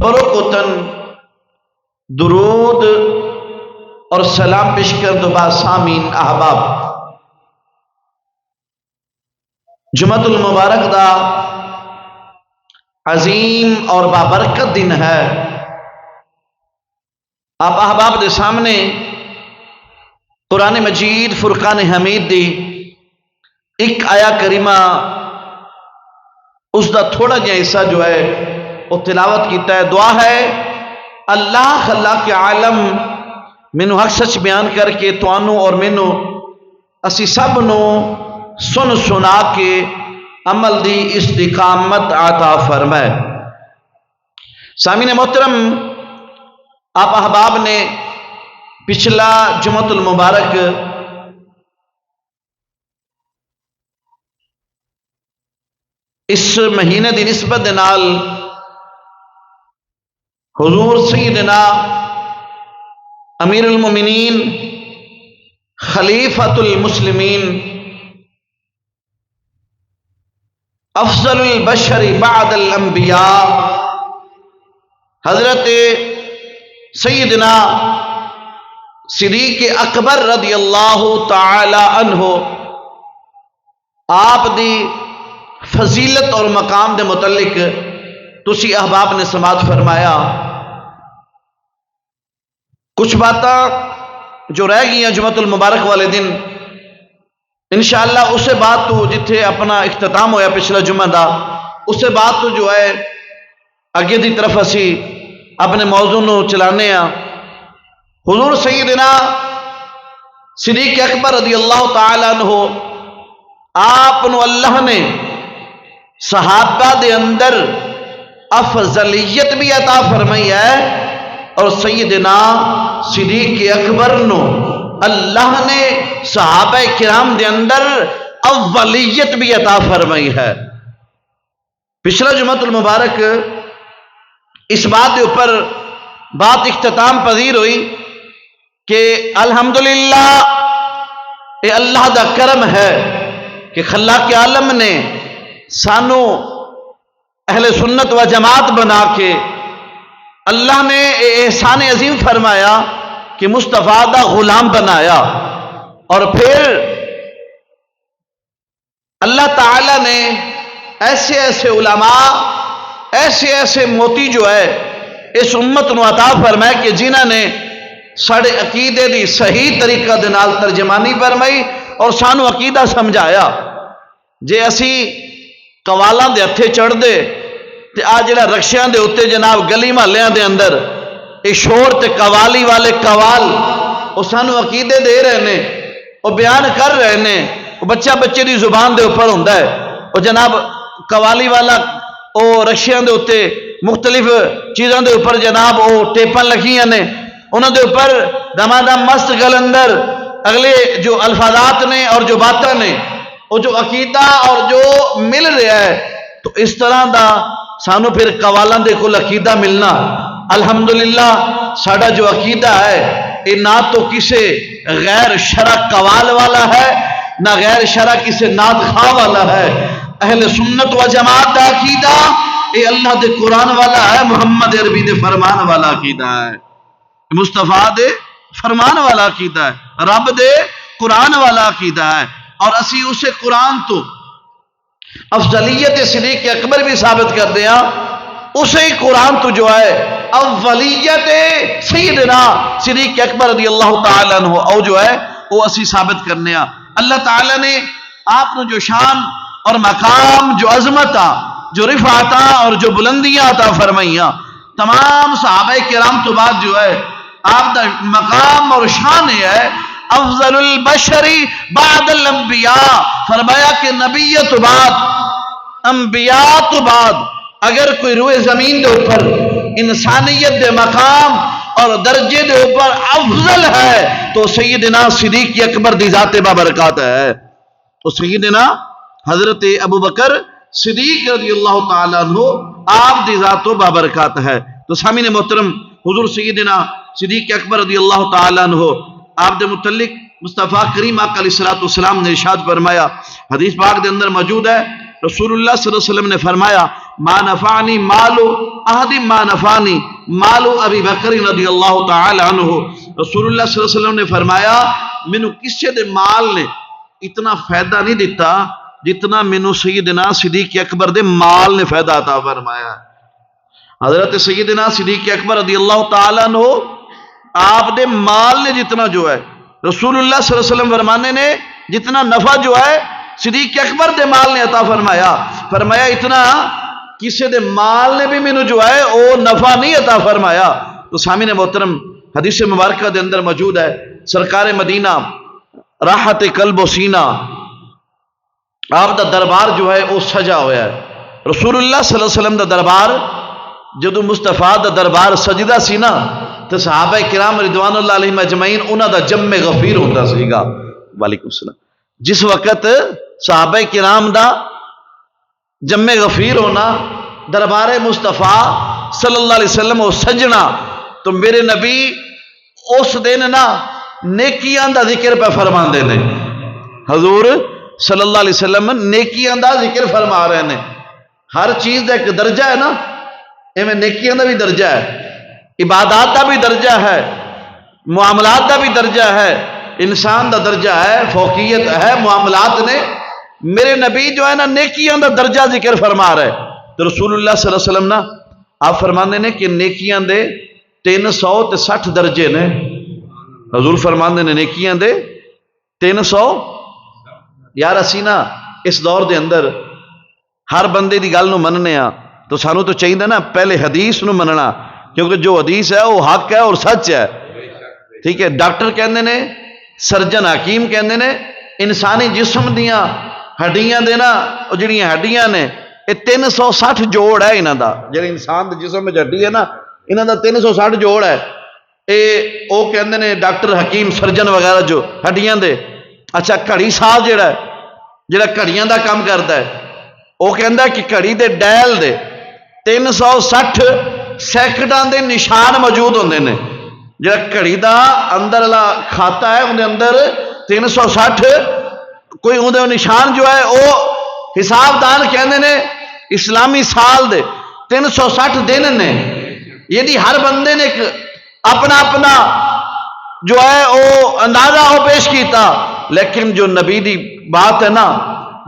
تفرقتاً درود اور سلام پیش کر دو با سامین احباب جمعۃ المبارک دا عظیم اور بابرکت دن ہے۔ آپ احباب دے سامنے قرآن مجید فرقان حمید دی ایک آیا کریمہ اس دا تھوڑا جہا حصہ جو ہے وہ تلاوت کیتا ہے۔ دعا ہے اللہ خلاق عالم مینوں حق سچ بیان کر کے توانوں اور مینوں اسی سب نو سن سنا کے عمل دی استقامت عطا فرمائے۔ سامعین محترم، آپ احباب نے پچھلا جمعۃ المبارک اس مہینے دی نسبت نال حضور سیدنا امیر المومنین خلیفۃ المسلمین افضل البشر بعد الانبیاء حضرت سیدنا صدیق اکبر رضی اللہ تعالی عنہ آپ دی فضیلت اور مقام دے متعلق تسی احباب نے سماعت فرمایا۔ کچھ باتاں جو رہ گئی ہیں جمعۃ المبارک والے دن انشاءاللہ اسے بات تو جتھے اپنا اختتام ہویا پچھلا جمعہ دا اسے بات تو جو ہے اگے دی طرف اسی اپنے موضوع نو چلانے ہیں۔ حضور سیدنا صدیق اکبر رضی اللہ تعالیٰ عنہ آپ نو اللہ نے صحابہ دے اندر افضلیت بھی عطا فرمائی ہے اور سیدنا صدیق اکبر نو اللہ نے صحابہ کرام دے اندر اولیت بھی عطا فرمائی ہے۔ پچھلا جمعۃ المبارک اس بات کے اوپر بات اختتام پذیر ہوئی کہ الحمدللہ یہ اللہ دا کرم ہے کہ خلاق عالم نے سانو اہل سنت و جماعت بنا کے اللہ نے احسان عظیم فرمایا کہ مصطفیٰ دا غلام بنایا، اور پھر اللہ تعالی نے ایسے ایسے علماء ایسے ایسے موتی جو ہے اس امت نو عطا فرمائے کہ جنہاں نے ساڑے عقیدے دی صحیح طریقہ دے نال ترجمانی فرمائی اور سانو عقیدہ سمجھایا۔ جے اسی قوالاں دے ہتھے چڑھ دے تے آج جڑا رکشیاں دے اتے جناب گلی محلیاں دے اندر اے شور تے قوالی والے قوال وہ سانو عقیدے دے رہے نے، وہ بیان کر رہے نے، وہ بچہ بچے دی زبان دے اوپر ہوندا ہے، وہ جناب قوالی والا او رکشیاں دے اتے مختلف چیزاں دے اوپر جناب او ٹیپاں لکھیاں نے، انہاں دے اوپر دمادم مست گلندر اگلے جو الفاظات نے اور جو باتیں نے وہ جو عقیدہ اور جو مل رہا ہے، تو اس طرح دا سانو پھر قوالاں دے کول عقیدہ ملنا الحمدللہ ساڑا جو عقیدہ ہے یہ نہ تو کسے غیر شرع قوال والا ہے نہ غیر شرع کسے نعت خواہ والا ہے۔ اہل سنت و جماعت دا عقیدہ یہ اللہ دے قرآن والا ہے، محمد عربی دے فرمان والا عقیدہ ہے، مصطفیٰ دے فرمان والا عقیدہ ہے، رب دے قرآن والا عقیدہ ہے، اور اسی اسے قرآن تو افضلیت صدیق اکبر بھی ثابت کر دیا، اسے قرآن تو جو ہے اولیت سیدنا صدیق اکبر رضی اللہ تعالیٰ عنہ او جو ہے وہ اسی ثابت کرنے ہیں۔ اللہ تعالیٰ نے آپ نے جو شان اور مقام جو عظمتہ جو رفعتہ اور جو بلندیاں عطا فرمائیاں تمام صحابہ کرام تو بعد جو ہے آپ دا مقام اور شان ہے افضل البشر بعد الانبیاء، فرمایا کہ نبی تو بعد انبیاء تو بعد اگر کوئی روئے زمین دے اوپر انسانیت دے مقام اور درجے دے اوپر افضل ہے تو سیدنا صدیق اکبر دی ذات بابرکات ہے، تو سیدنا حضرت ابو بکر صدیق رضی اللہ تعالیٰ عنہ آپ دی ذات بابرکات ہے۔ تو سامعین محترم، حضور سیدنا صدیق اکبر رضی اللہ تعالیٰ عنہ آپ دے متعلق مصطفیٰ کریم آقا علیہ السلام نے ارشاد فرمایا، حدیث پاک دے اندر موجود ہے، رسول اللہ صلی اللہ علیہ وسلم نے فرمایا ما نفعنی مالو احد ما نفعنی مالو ابی بکر رضی اللہ تعالی عنہ. رسول اللہ صلی اللہ علیہ وسلم نے فرمایا مینوں کسے دے مال نے اتنا فائدہ نہیں دیتا جتنا مینوں سیدنا صدیق اکبر دے مال نے فائدہ عطا فرمایا. حضرت سیدنا صدیق اکبر رضی اللہ تعالی عنہ آپ دے مال نے جتنا جو ہے رسول اللہ صلی اللہ علیہ وسلم فرمانے نے جتنا نفع جو ہے صدیق اکبر دے مال نے عطا فرمایا. فرمایا اتنا کسی دے مال نے بھی مینوں جو ہے وہ نفع نہیں عطا فرمایا. تو سامعین محترم حدیث مبارکہ دے اندر موجود ہے سرکار مدینہ راحت قلب و سینہ آپ دا دربار جو ہے وہ سجا ہوا ہے. رسول اللہ صلی اللہ علیہ وسلم دا دربار جدو مصطفیٰ دا دربار سجدہ سی نا تو صحابہ کرام رضوان اللہ علیہم اجمعین انہاں دا جم غفیر ہوتا سی گا. وعلیکم السلام. جس وقت صحابہ کرام دا جم غفیر ہونا دربار مصطفیٰ صلی اللہ علیہ وسلم وہ سجنا تو میرے نبی اس دن نا نیکیاں دا ذکر پہ فرما دے نے. حضور صلی اللہ علیہ وسلم نیکیاں دا ذکر فرما رہے ہیں. ہر چیز دا ایک درجہ ہے نا ایویں نیکیاں دا بھی درجہ ہے, عبادات دا بھی درجہ ہے, معاملات دا بھی درجہ ہے, انسان دا درجہ ہے, فوقیت ہے معاملات نے. میرے نبی جو ہے نا نیکیاں دا درجہ ذکر فرما رہے. تو رسول اللہ صلی اللہ علیہ وسلم نا آپ فرمانے نے کہ نیکیاں دے 360 درجے نے. حضور فرمانے نے نیکیاں دے 300. یار اسی نا اس دور دے اندر ہر بندے دی گل نو مننے ہاں تو سانو تو چاہیے نا پہلے حدیث نو مننا کیونکہ جو حدیث ہے وہ حق ہے اور سچ ہے. ٹھیک ہے. ڈاکٹر کہندے نے, سرجن حکیم کہندے نے انسانی جسم دیاں ہڈیاں دے نا وہ جڑیاں ہڈیاں نے یہ 360 جوڑ ہے انہاں دا. جڑے انسان دے جسم وچ ہڈی ہے نا انہاں دا 360 جوڑ ہے. او کہندے نے ڈاکٹر حکیم سرجن وغیرہ جو ہڈیاں دے. اچھا گھڑی صاحب جڑا گھڑیاں دا کام کردا ہے وہ کہندا کہ گھڑی دے ڈائل دے 360 سیکنڈاں دے نشان موجود ہوندے نے. جڑا گھڑی دا اندر والا کھاتا ہے اندر اندر 360 کوئی اندر نشان جو ہے وہ حساب دان کہندے نے اسلامی سال دے 360 دن نے. یعنی ہر بندے نے اپنا اپنا جو ہے وہ اندازہ وہ پیش کیتا. لیکن جو نبی دی بات ہے نا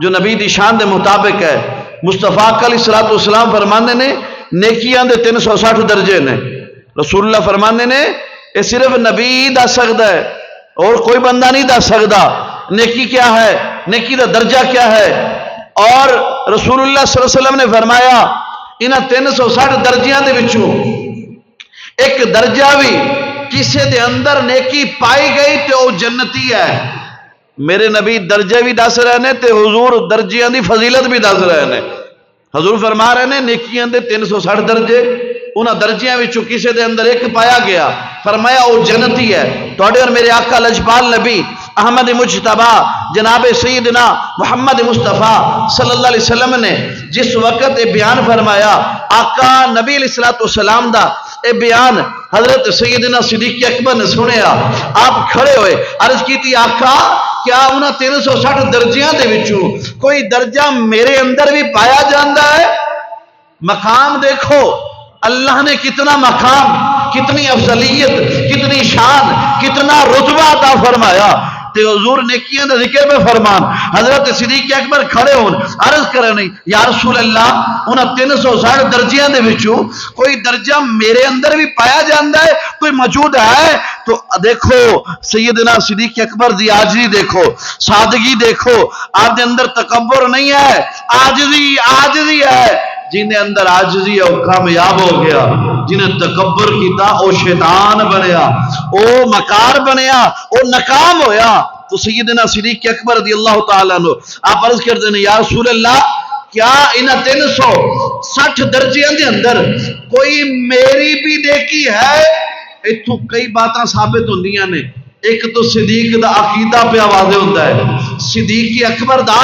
جو نبی دی شان دے مطابق ہے مصطفیٰ علیہ الصلوۃ والسلام فرمانے نے نیکیاں دے 360 درجے نے. رسول اللہ فرمانے نے یہ صرف نبی دس سکتا ہے اور کوئی بندہ نہیں دس سکتا نیکی کیا ہے, نیکی دا درجہ کیا ہے. اور رسول اللہ صلی اللہ علیہ وسلم نے فرمایا انہاں 360 درجیاں دے وچوں ایک درجہ بھی کسی دے اندر نیکی پائی گئی تے وہ جنتی ہے. میرے نبی درجے بھی دس رہے ہیں تے حضور درجیاں دی فضیلت بھی دس رہے ہیں. حضور فرما رہے ہیں نیکیاں دے 360 درجے انہاں درجیاں وچوں کسی دے اندر ایک پایا گیا فرمایا وہ جنتی ہے. تواڈے اور میرے آقا لجپال نبی احمد مجتبی جناب سیدنا محمد مصطفیٰ صلی اللہ علیہ وسلم نے جس وقت یہ بیان فرمایا آقا نبی علیہ الصلوۃ والسلام دا یہ بیان حضرت سیدنا صدیق اکبر نے سنیا. آپ کھڑے ہوئے عرض کی تھی آقا کیا انہاں 360 درجیاں دے وچوں کوئی درجہ میرے اندر بھی پایا جاندہ ہے. مقام دیکھو اللہ نے کتنا مقام, کتنی افضلیت, کتنی شان, کتنا رتبہ عطا فرمایا. تے حضور نیکیاں دے ذکر میں فرمان حضرت صدیق اکبر کھڑے ہون عرض کرے نہیں یا رسول اللہ انہاں 360 درجیاں دے وچوں کوئی درجہ میرے اندر بھی پایا جاندہ ہے, کوئی موجود ہے؟ تو دیکھو سیدنا صدیق اکبر دی عاجزی دیکھو, سادگی دیکھو, آپ دے اندر تکبر نہیں ہے, عاجزی ہے. جنہیں اندر عاجزی ہے وہ کامیاب ہو گیا, جنہیں تکبر کیتا وہ شیطان بنیا, وہ مکار بنیا, وہ ناکام ہویا. تو سیدنا صدیق اکبر رضی اللہ تعالیٰ عنہ آپ عرض کرتے ہیں یا رسول اللہ کیا انہاں 360 درجیاں دے اندر کوئی میری بھی نیکی ہے؟ اتھوں کئی باتاں ثابت ہوندیاں نے. ایک تو صدیق دا عقیدہ پہ واضح ہوتا ہے, صدیق اکبر دا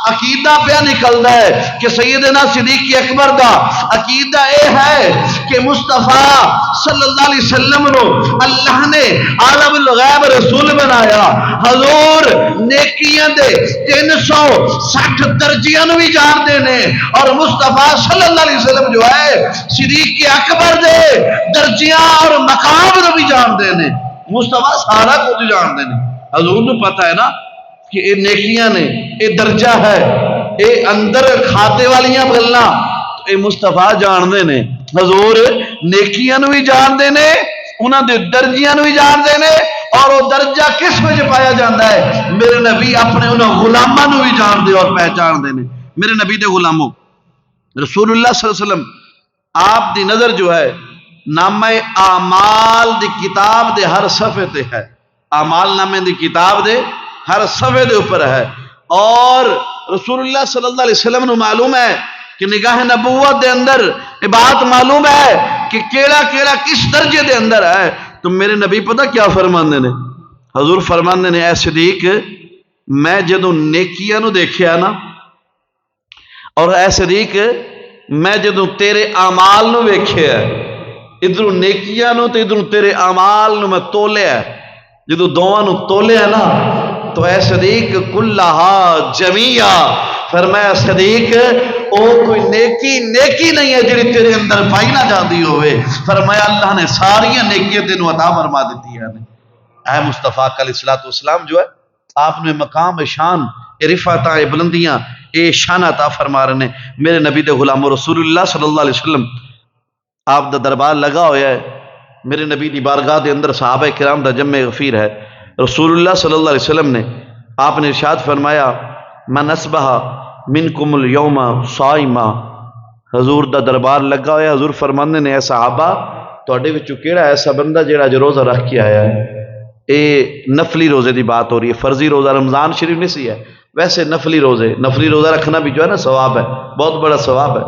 عقیدہ پہ نکلتا ہے کہ سیدنا صدیق اکبر دا عقیدہ اے ہے کہ مصطفیٰ صلی اللہ علیہ وسلم نو اللہ نے عالم الغیب رسول بنایا. حضور نیکیاں دے 360 درجیاں نو بھی جان دے نے اور مصطفیٰ صلی اللہ علیہ وسلم جو ہے صدیق اکبر دے درجیاں اور مقام نو بھی جان دے نے. مصطفیٰ سارا کچھ جان دے نے. حضور نو پتہ ہے نا کہ یہ نیکیاں نے، یہ درجہ ہے، یہ اندر کھاتے والیاں گلاں یہ مصطفیٰ جان دے نے. حضور نیکیاں نو بھی جان دے نے، انہاں دے درجیاں نو بھی جان دے نے اور وہ درجہ کس وجہ پایا جاتا ہے؟ میرے نبی اپنے انہاں غلاماں نو بھی جان دے اور پہچان دے نے. میرے نبی دے غلاموں رسول اللہ صلی اللہ علیہ وسلم آپ دی نظر جو ہے نامہ اعمال دی کتاب دے ہر صفحے تے ہے. اعمال نامے دی کتاب دے ہر صفحے دے اوپر ہے اور رسول اللہ صلی اللہ علیہ وسلم نو معلوم ہے کہ نگاہ نبوت دے اندر یہ بات معلوم ہے کہ کیڑا کیڑا کس درجے دے اندر ہے. تو میرے نبی پتہ کیا فرماندے نے؟ حضور فرماندے نے اے صدیق میں جدوں نیکیاں نو دیکھیا نا اور اے صدیق میں جدوں تیرے اعمال نو ویکھیا ادھروں نیکیاں نو تے ادھروں تیرے اعمال نو میں تولیا جدوں دوواں نو تولیا نا تو اے صدیق کلہا جمیعہ فرمایا صدیق او کوئی نیکی نہیں ہے جڑی تیرے اندر پائی نہ جاندی ہوئے. فرمایا اللہ نے ساریاں نیکیاں تینوں عطا فرما دیتی ہیں. اے مصطفیٰ علیہ الصلوۃ والسلام جو ہے آپ نے مقام شان رفعتاں بلندیاں اے شان عطا فرما رہے ہیں. میرے نبی دے غلام رسول اللہ صلی اللہ علیہ وسلم آپ دا دربار لگا ہویا ہے. میرے نبی دی بارگاہ دے اندر صحابہ کرام دا جمع غفیر ہے. رسول اللہ صلی اللہ علیہ وسلم نے آپ نے ارشاد فرمایا من اصبح منکم اليوم صائما. حضور دا دربار لگا ہویا. حضور فرماندے نے اے صحابہ تواڈے وچوں کیڑا ایسا بندہ جڑا جو روزہ رکھ کے آیا ہے؟ اے نفلی روزے دی بات ہو رہی ہے. فرضی روزہ رمضان شریف نہیں سی ہے، ویسے نفلی روزہ رکھنا بھی جو ہے نا ثواب ہے، بہت بڑا ثواب ہے.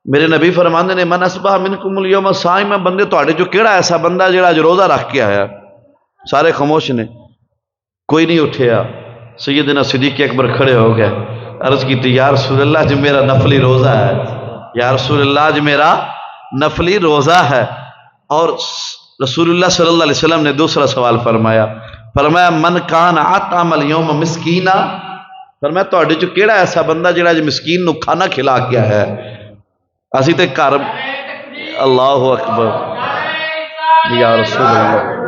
میرے نبی فرماندے نے من اصبح منکم اليوم صائما بندے تواڈے چوں کیڑا ایسا بندہ جڑا جو روزہ رکھ کے آیا؟ سارے خاموش نے، کوئی نہیں اٹھیا. سیدنا صدیق اکبر کھڑے ہو گئے، عرض کی تھی یا رسول اللہ جو میرا نفلی روزہ ہے، یا رسول اللہ جو میرا نفلی روزہ ہے. اور رسول اللہ صلی اللہ علیہ وسلم نے دوسرا سوال فرمایا من کان اطعم اليوم مسکینا. فرمایا تواڈے چوں کیڑا ایسا بندہ جڑا جو مسکین نو کھانا کھلا کے آیا ہے؟ اسی تے گھر اللہ اکبر یا رسول اللہ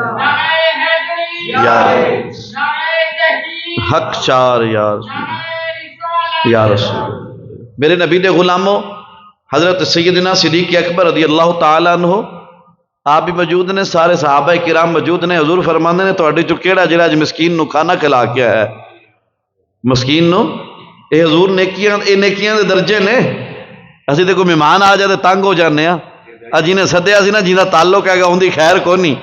یا حق چار یا رسول. میرے نبی دے غلاموں حضرت سیدنا صدیق اکبر رضی اللہ تعالیٰ عنہ آپ بھی موجود نے، سارے صحابہ کرام موجود نے. حضور فرماندے نے تواڈے چوں کیڑا جڑا جو مسکین نو کھانا کھلا کے آیا ہے؟ مسکین نو اے حضور نیکیاں دے درجے نے. اسی تے کوئی مہمان آ جائے تنگ ہو جانے ہاں، جنہیں سدیا سی نا جنہ تعلق ہے گا ان دی خیر کو نہیں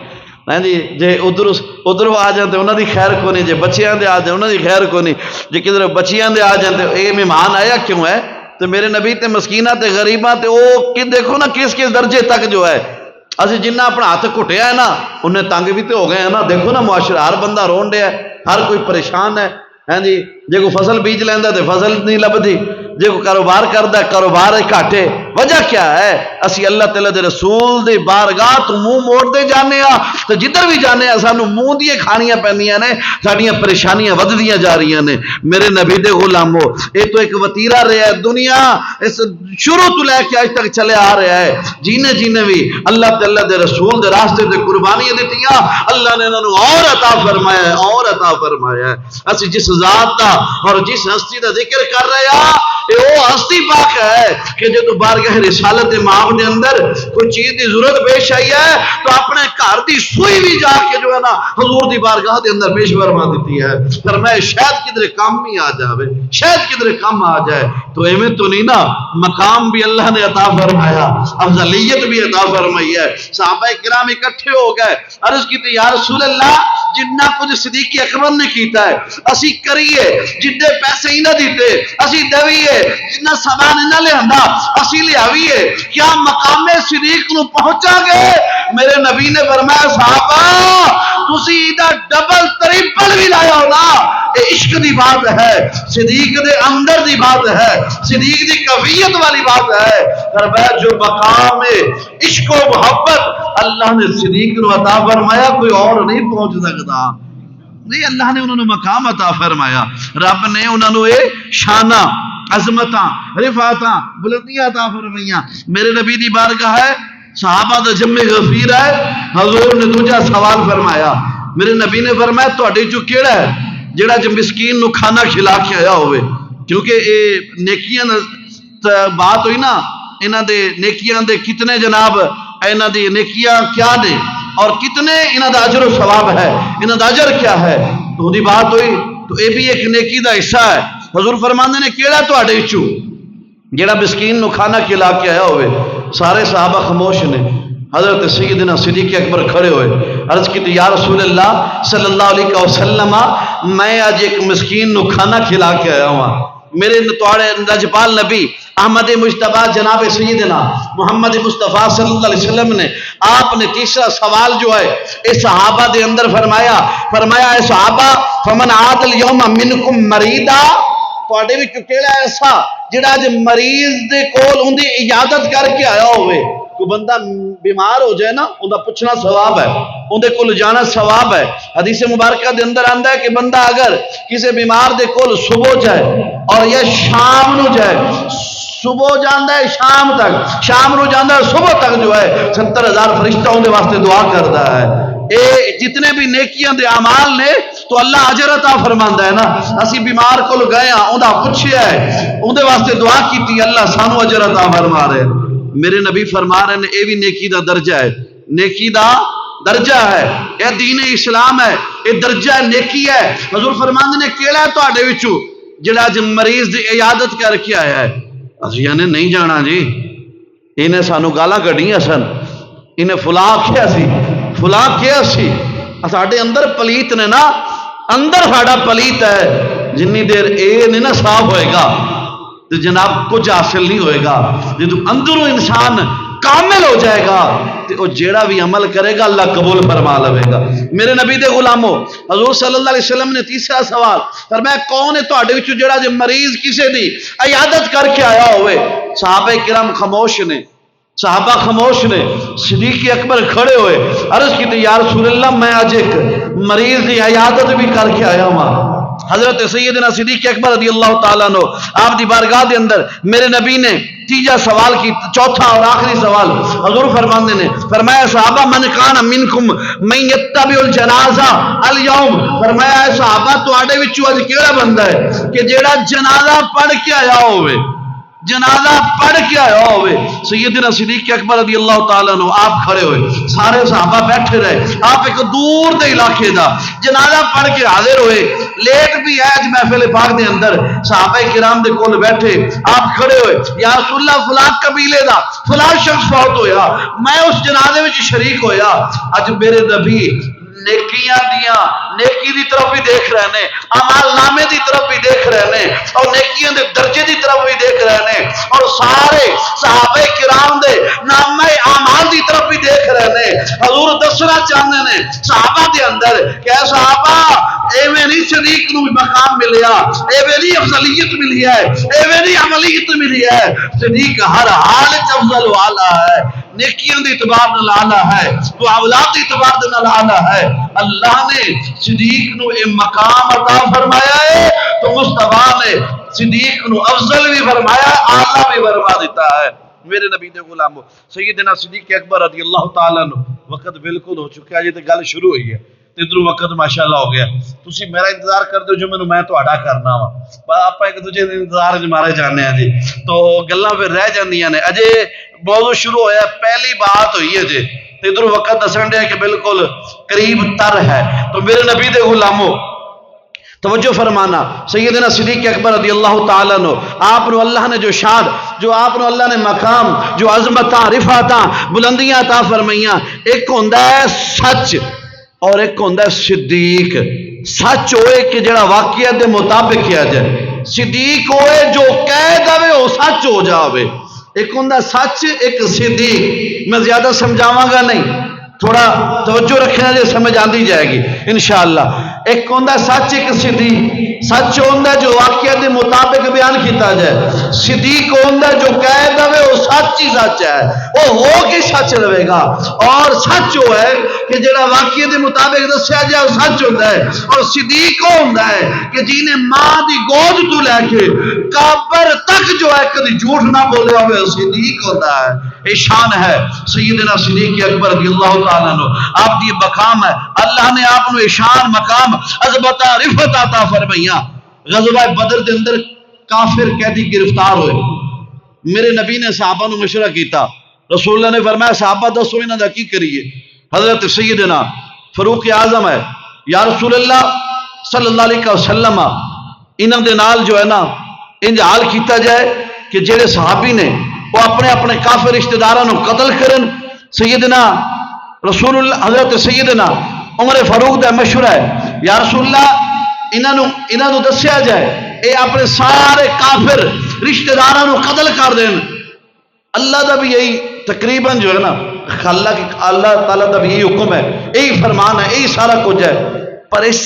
ہاں جی. جے ادھر آ جاتے انہوں دی خیر کو نہیں، جے بچیاں دے آ جائیں انہوں دی خیر کو نہیں، جے کدھر بچیاں دے آ جاتے اے مہمان آیا کیوں ہے؟ تو میرے نبی تے مسکینہ تے غریباں تے او کہ دیکھو نا کس درجے تک جو ہے اسی جنہ اپنا ہاتھ گھٹیا ہے نا انہیں تنگ بھی تو ہو گئے ہیں نا. دیکھو نا معاشرہ ہر بندہ رون ڈیا ہے، ہر کوئی پریشان ہے ہاں جی. جے کوئی فصل بیج لینا تو فصل نہیں لبدی، جے کوئی کاروبار کرتا ہے کاروبار گھاٹے. وجہ کیا ہے؟ اسی اللہ تعالیٰ دے رسول دے بارگاہ تو منہ موڑتے جانے ہاں تو جدھر بھی جانے ہاں سانو منہ دیے کھانیاں پہنیاں نے، ساڑیاں پریشانیاں وددیاں جا رہی نے. میرے نبی دے غلامو یہ تو ایک وتیرہ رہا ہے، دنیا اس شروع تو لے کے آج تک چلے آ رہا ہے. جینے بھی اللہ تعالیٰ دے رسول دے راستے دے قربانیاں دیتیاں اللہ نے انہوں اور عطا فرمایا ہے، اور عطا فرمایا ہے. اسی جس ذات دا اور جس ہستی دا ذکر کر رہے ہیں یہ وہ ہستی پاک ہے کہ جدو بارگاہ رسالت امام دے اندر کوئی چیز دی ضرورت پیش آئی ہے تو اپنے گھر دی سوئی بھی جا کے جو ہے نا حضور دی بارگاہ دے اندر پیش فرما دیتی ہے. فرمایا شاید کدھر کام ہی آ جائے، شاید کدھر کام آ جائے. تو ایویں تو نہیں نا، مقام بھی اللہ نے عطا فرمایا، افضلیت بھی عطا فرمائی ہے. صحابہ کرام اکٹھے ہو گئے، عرض کی تھی یا رسول اللہ جنہ کچھ صدیق اکبر نے کیتا ہے اسی کریے، جدے پیسے ہی نہ دیتے اسی دویے، جنہ سامان نہ لے آندا اسی لے آویے، کیا مقام صدیق نو پہنچا گے؟ میرے نبی نے فرمایا صحابہ تسی دا ڈبل ٹرپل بھی لایا ہو نا یہ عشق دی بات ہے، صدیق دے اندر دی بات ہے، صدیق دی کیفیت والی بات ہے۔ فرمایا جو مقام عشق و محبت اللہ نے صدیق نو عطا فرمایا کوئی اور نہیں پہنچ سکتا۔ نہیں، اللہ نے انہوں نے مقام عطا فرمایا، رب نے انہوں نے یہ شانہ، عظمتاں، رفعتاں، بلندیاں عطا فرمائیاں۔ میرے نبی دی بارگاہ ہے، صحابہ دا جمع غفیر ہے، حضور نے دوجا سوال فرمایا۔ میرے نبی نے فرمایا تواڈے چوں کیڑا ہے جڑا جو مسکین نو کھانا کھلا کے آیا ہوئے؟ کیونکہ اے نیکیاں بات ہوئی نا، انہاں دے نیکیاں دے کتنے جناب، انہاں دی نیکیاں کیا نے اور کتنے انہاں دا اجر و ثواب ہے، انہاں دا اجر کیا ہے، تو دی بات ہوئی تو اے بھی ایک نیکی دا حصہ ہے۔ حضور فرماندے نے کیڑا تواڈے چوں جڑا مسکین نو کھانا کھلا کے آیا ہوئے؟ سارے صحابہ خاموش نے۔ حضرت سیدنا صدیق اکبر کھڑے ہوئے، عرض کی یا رسول اللہ صلی اللہ علیہ وسلم، میں آج ایک مسکین نو کھانا کھلا کے آیا ہوں۔ میرے توڑے لجپال نبی احمد مجتبیٰ جناب سیدنا محمد مصطفیٰ صلی اللہ علیہ وسلم نے آپ نے تیسرا سوال جو ہے اس صحابہ دے اندر فرمایا اے صحابہ فمن عاد اليوم منکم مریدا، تواڈے وچ کیڑا ایسا جڑا اج مریض دے کول اون دی عیادت کر کے آیا ہوئے؟ کوئی بندہ بیمار ہو جائے نا، اوندا پوچھنا ثواب ہے، اون دے کول جانا ثواب ہے۔ حدیث مبارکہ دے اندر آندا ہے کہ بندہ اگر کسی بیمار دے کول صبح جائے اور یا شام نو جائے، صبح جاندا ہے شام تک، شام نو جاندا ہے صبح تک، جو ہے 70,000 فرشتہ اون دے واسطے دعا کردا ہے۔ اے جتنے بھی نیکیاں دے اعمال نے تو اللہ اجر عطا فرماندا ہے نا۔ اسی بیمار کول گئے ہاں، اوندا پوچھیا ہے، اون دے واسطے دعا کیتی، اللہ سانو اجر عطا فرما رہے ہیں۔ میرے نبی فرما رہے ہیں اے بھی نیکی دا درجہ ہے، نیکی دا درجہ ہے، اے دین اسلام ہے، اے درجہ نیکی ہے۔ حضور فرماندے نے کیڑا ہے تواڈے وچوں جڑا اج مریض دی عیادت کر کے آیا ہے؟ اسی نے نہیں جانا جی، انہیں سانو گالاں کڈیاں سن، انہیں فلاں آکھیا سی، فلاں کیا سی، ساڈے اندر پلیت نے نا، اندر ساڈا پلیت ہے، جنی دیر اے نہیں نا صاف ہوئے گا تو جناب کچھ حاصل نہیں ہوئے گا۔ جدو اندروں انسان کامل ہو جائے گا تو وہ جیڑا بھی عمل کرے گا اللہ قبول فرما لے گا۔ میرے نبی دے غلاموں، حضور صلی اللہ علیہ وسلم نے تیسرا سوال فرمایا کون ہے تواڈے وچوں جیڑا جے مریض کسے دی عیادت کر کے آیا ہوئے؟ صحابہ کرام خاموش نے، صحابہ خاموش نے۔ صدیق اکبر کھڑے ہوئے، عرض کی یا رسول اللہ میں آج ایک مریض دی عیادت بھی کر کے آیا ہوں۔ حضرت سیدنا صدیق اکبر رضی اللہ تعالیٰ عنہ آپ دی بارگاہ دے اندر میرے نبی نے تیجا سوال کی، چوتھا اور آخری سوال حضور فرماندے نے فرمایا صحابہ من کان منکم من یتبع الجنازہ اليوم، فرمایا صحابہ تواڈے وچوں اج کیڑا بندہ ہے کہ جیڑا جنازہ پڑھ کے آیا ہوئے، جنازہ پڑھ کے آیا ہوئے؟ سیدنا صدیق اکبر رضی اللہ تعالیٰ عنہ آپ کھڑے ہوئے، سارے صحابہ بیٹھے رہے، آپ ایک دور دے علاقے دا جنازہ پڑھ کے حاضر ہوئے، لیٹ بھی ہے اج محفل پاک دے اندر، صحابہ کرام دے کول بیٹھے، آپ کھڑے ہوئے، یا رسول اللہ فلاں قبیلے دا فلاں شخص فوت ہویا، میں اس جنازے وچ شریک ہویا۔ اج میرے نبی نیکیاں دیاں نیکی دی طرف بھی دیکھ رہے ہیں، اعمال نامے دی طرف بھی دیکھ رہے ہیں، اور نیکیاں دے درجے دی طرف بھی دیکھ رہے ہیں، اور سارے صحابہ کرام دے نامے اعمال دی طرف بھی دیکھ رہے ہیں۔ حضور دسنا چاہتے ہیں صحابہ دے اندر کہ صحابہ ایویں نہیں صدیق نو مقام ملیا، ایویں نہیں افضلیت ملی ہے، ایویں نہیں عملیت ملی ہے، صدیق ہر حال افضل و اعلیٰ ہے، نیکیاں دی اعتبار نال اعلیٰ ہے، تو اولاد دی اعتبار نال اعلیٰ ہے۔ اللہ نے صدیق نو اے مقام عطا فرمایا ہے تو مصطفیٰ نے صدیق نو افضل بھی فرمایا، اعلیٰ بھی فرما دیتا ہے۔ میرے نبی دے غلاموں، سیدنا صدیق اکبر رضی اللہ تعالیٰ عنہ، وقت بالکل ہو چکا ہے، یہ تو گل شروع ہوئی ہے، ادھر وقت ماشاءاللہ ہو گیا، تسی میرا انتظار کر دو جو میں تہاڈا کرنا وا، آپ ایک دوجے دے انتظار وچ مارے جانے ہیں جی، تو گلاں پھر رہ جاندیاں نے۔ اجے موضوع شروع ہویا، پہلی بات ہوئی ہے جی، ادھر وقت دسن دیا کہ بالکل قریب تر ہے، تو میرے نبی دے غلاموں توجہ فرمانا، سیدنا صدیق اکبر رضی اللہ تعالیٰ عنہ آپ نے اللہ نے جو شان، جو آپ نے اللہ نے مقام، جو عظمتاں، رفعتاں، بلندیاں عطا فرمائیاں، ایک ہوندا ہے سچ اور ایک ہوندا ہے صدیق۔ سچ ہوئے کہ جڑا واقعہ دے مطابق کیا جائے، صدیق ہوئے جو کہہ دے وہ سچ ہو جاوے۔ ایک ہوندا سچ، ایک صدیق۔ میں زیادہ سمجھاواں گا نہیں، تھوڑا توجہ رکھنا جے سمجھ آندی جائے گی انشاءاللہ۔ ایک ہوندہ سچ ایک صدیق سچ ہوندہ جو واقعہ دے مطابق بیان کیتا جائے صدیق ہوندہ جو کہہ دوے وہ سچ ہی سچ ہے وہ ہو کے سچ رہے گا اور سچ ہو ہے کہ جڑا واقعہ دے مطابق دسیا جائے وہ سچ ہوتا ہے اور صدیق ہوندہ ہے کہ جنہیں ماں دی گود تو لے کے قبر تک جو ہے کدی جھوٹ نہ بولے ہوئے صدیق ہوتا ہے یہ شان ہے سیدنا صدیق اکبر رضی اللہ تعالیٰ عنہ آپ دی مقام ہے اللہ نے آپ نے شان مقام عظمت رفعت عطا فرمائیاں غزوہ بدر دے اندر کافر قیدی گرفتار ہوئے میرے نبی نے صحابہ نے مشورہ کیتا رسول اللہ نے فرمایا صحابہ دسو انہاں دا کی کریے حضرت سیدنا فاروق اعظم ہے یا رسول اللہ صلی اللہ علیہ وسلم انہاں دے نال جو ہے نا انج حال کیتا جائے کہ جڑے صحابی نے وہ اپنے اپنے کافر رشتہ داراں نو قتل کرن سیدنا رسول اللہ حضرت سیدنا عمر فاروق دا مشورہ ہے یا رسول اللہ انہاں نو دسیا جائے اے اپنے سارے کافر رشتہ داراں نو قتل کر دین اللہ دا بھی یہی تقریباً جو ہے نا اللہ تعالیٰ دا بھی یہی حکم ہے یہی فرمان ہے یہی سارا کچھ ہے پر اس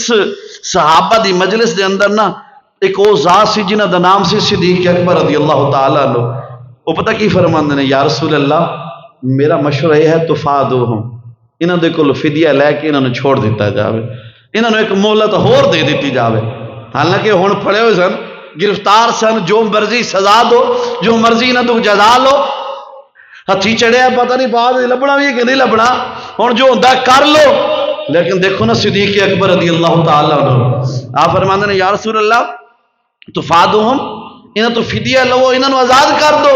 صحابہ دی مجلس دے اندر نا ایک وہ ذات سی جنہ دا نام سی صدیق اکبر رضی اللہ تعالیٰ عنہ وہ پتہ کی فرماندے نے یا رسول اللہ میرا مشورہ یہ ہے تفادوہم انہاں دے کول فدیہ لے کے انہاں نے چھوڑ دیتا جاوے انہاں نے ایک مہلت ہور دے دیتی جاوے حالانکہ ہن پھڑے ہوئے سن گرفتار سن جو مرضی سزا دو جو مرضی انہاں تو جزا لو ہتھی چڑھیا پتہ نہیں بعد لبنا بھی کہ نہیں لبنا ہن جو ہوندا کر لو لیکن دیکھو نا صدیق اکبر رضی اللہ تعالیٰ عنہ آپ فرماندے نے یا رسول اللہ تفادوہم انہاں تو فدیہ لو انہاں نو آزاد کر دو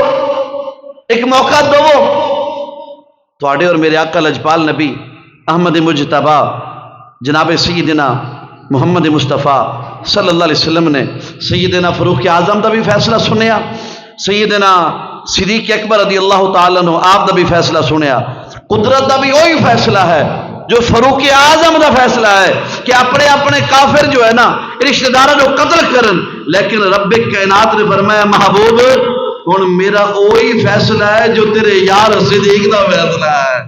ایک موقع دو تواڈے اور میرے آقا لجپال نبی احمد مجتبی جناب سیدنا محمد مصطفیٰ صلی اللہ علیہ وسلم نے سیدنا فاروق اعظم دا بھی فیصلہ سنیا سیدنا صدیق اکبر رضی اللہ تعالیٰ عنہ آپ دا بھی فیصلہ سنیا قدرت دا بھی وہی فیصلہ ہے جو فاروق اعظم دا فیصلہ ہے کہ اپنے اپنے کافر جو ہے نا رشتہ داراں کو قتل کرن لیکن رب کائنات نے فرمایا محبوب ہن میرا وہی فیصلہ ہے جو تیرے یار صدیق دا فیصلہ ہے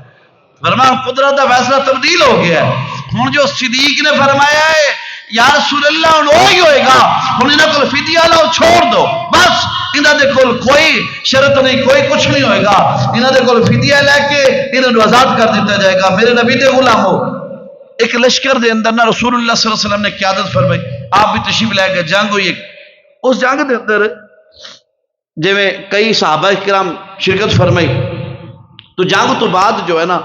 فرمایا قدرت دا فیصلہ تبدیل ہو گیا ہے ہن جو صدیق نے فرمایا ہے یا رسول اللہ ہن وہی ہوئے گا ہن انہاں کول فدیہ لاؤ چھوڑ دو بس انہاں دے کول کوئی شرط نہیں کوئی کچھ نہیں ہوئے گا انہاں دے کول فدیہ لے کے انہاں نو آزاد کر دیتا جائے گا میرے نبی دے غلامو ایک لشکر دے اندر نا رسول اللہ صلی اللہ علیہ وسلم نے قیادت فرمائی آپ بھی تشریف لے گئے جنگ ہوئی اس جنگ دے اندر جو کئی صحابہ کرام شرکت فرمائی تو جنگ تو بعد جو ہے نا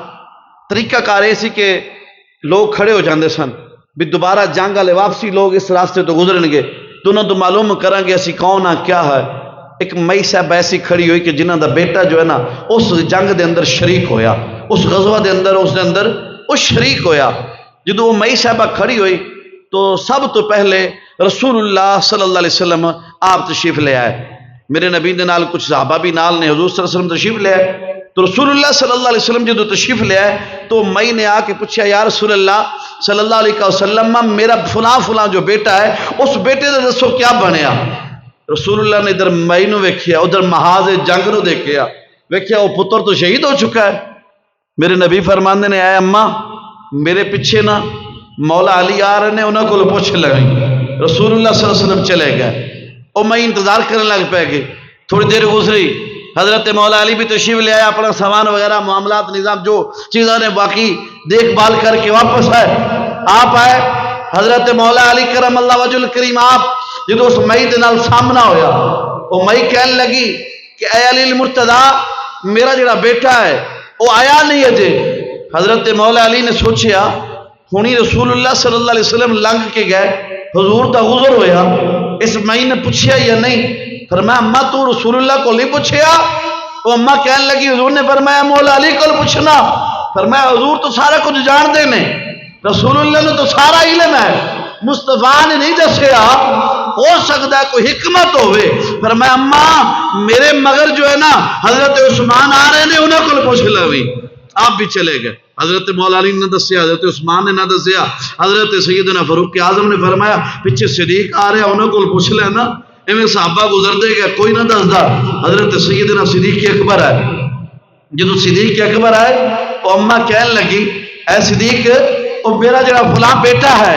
طریقہ کار ایسی کہ لوگ کھڑے ہو جاندے سن بھی دوبارہ جنگ والے واپسی لوگ اس راستے تو گزرن گے تو انہوں تو معلوم کریں گے اسی کون ہاں کیا ہے ایک مئی صاحب ایسی کھڑی ہوئی کہ جنہ دا بیٹا جو ہے نا اس جنگ دے اندر شریک ہویا اس غزوہ دے اندر اس دے اندر اس شریک ہویا جدو وہ مئی صاحبہ کھڑی ہوئی تو سب تو پہلے رسول اللہ صلی اللہ علیہ وسلم آپ تشریف لے آئے میرے نبی دے نال کچھ صحابہ بھی نال نے حضور صلی اللہ علیہ وسلم تشریف لے آئے تو رسول اللہ صلی اللہ علیہ وسلم جدو تشریف لے آئے تو مئی نے آ کے پوچھا یا رسول اللہ صلی اللہ علیہ وسلم میرا فلاں فلاں جو بیٹا ہے اس بیٹے نے دسو کیا بنیا رسول اللہ نے ادھر مئی نو ویکھیا ادھر محاذ جنگ نو دیکھیا ویکھیا وہ پتر تو شہید ہو چکا ہے میرے نبی فرماندے نے اے اماں میرے پیچھے نا مولا علی آ رہے نے انہاں کو پوچھ لگی رسول اللہ صلی اللہ علیہ وسلم چلے گئے او میں انتظار کرنے لگ پہ گئی تھوڑی دیر گزری حضرت مولا علی بھی تشریف لے آیا اپنا سامان وغیرہ معاملات نظام جو چیزیں نے باقی دیکھ بھال کر کے واپس آئے آپ آئے حضرت مولا علی کرم اللہ وجہ الکریم آپ جدو اس مئی دے نال سامنا ہویا وہ مئی کہنے لگی کہ اے علی المرتضی میرا جڑا بیٹا ہے وہ آیا نہیں ہے جے حضرت مولا علی نے سوچیا ہونی رسول اللہ صلی اللہ علیہ وسلم لنگ کے گئے حضور دا غزر ہویا اس مئی نے پوچھیا یا نہیں فرمایا اماں تو رسول اللہ کو نہیں پوچھیا وہ اماں کہنے لگی حضور نے فرمایا مولا علی کو پوچھنا فرمایا حضور تو سارا کچھ جان دے نے رسول اللہ نے تو سارا علم ہے مصطفیٰ نے نہیں دسیا ہو سکتا ہے کوئی حکمت ہوئے فرمایا اماں میرے مگر جو ہے نا حضرت عثمان آ رہے نے انہوں کو پوچھ لوی آپ بھی چلے گئے حضرت مولا علی نے دسیا حضرت عثمان نے نہ دسیا حضرت سیدنا فاروق اعظم نے فرمایا پیچھے صدیق آ رہے انہوں کو پوچھ لینا ایویں صحابہ گزر دے گا کوئی نہ دسدا حضرت سیدنا صدیق اکبر آئے جدو صدیق اکبر آئے وہ اماں کہنے لگی اے صدیق وہ میرا جڑا فلاں بیٹا ہے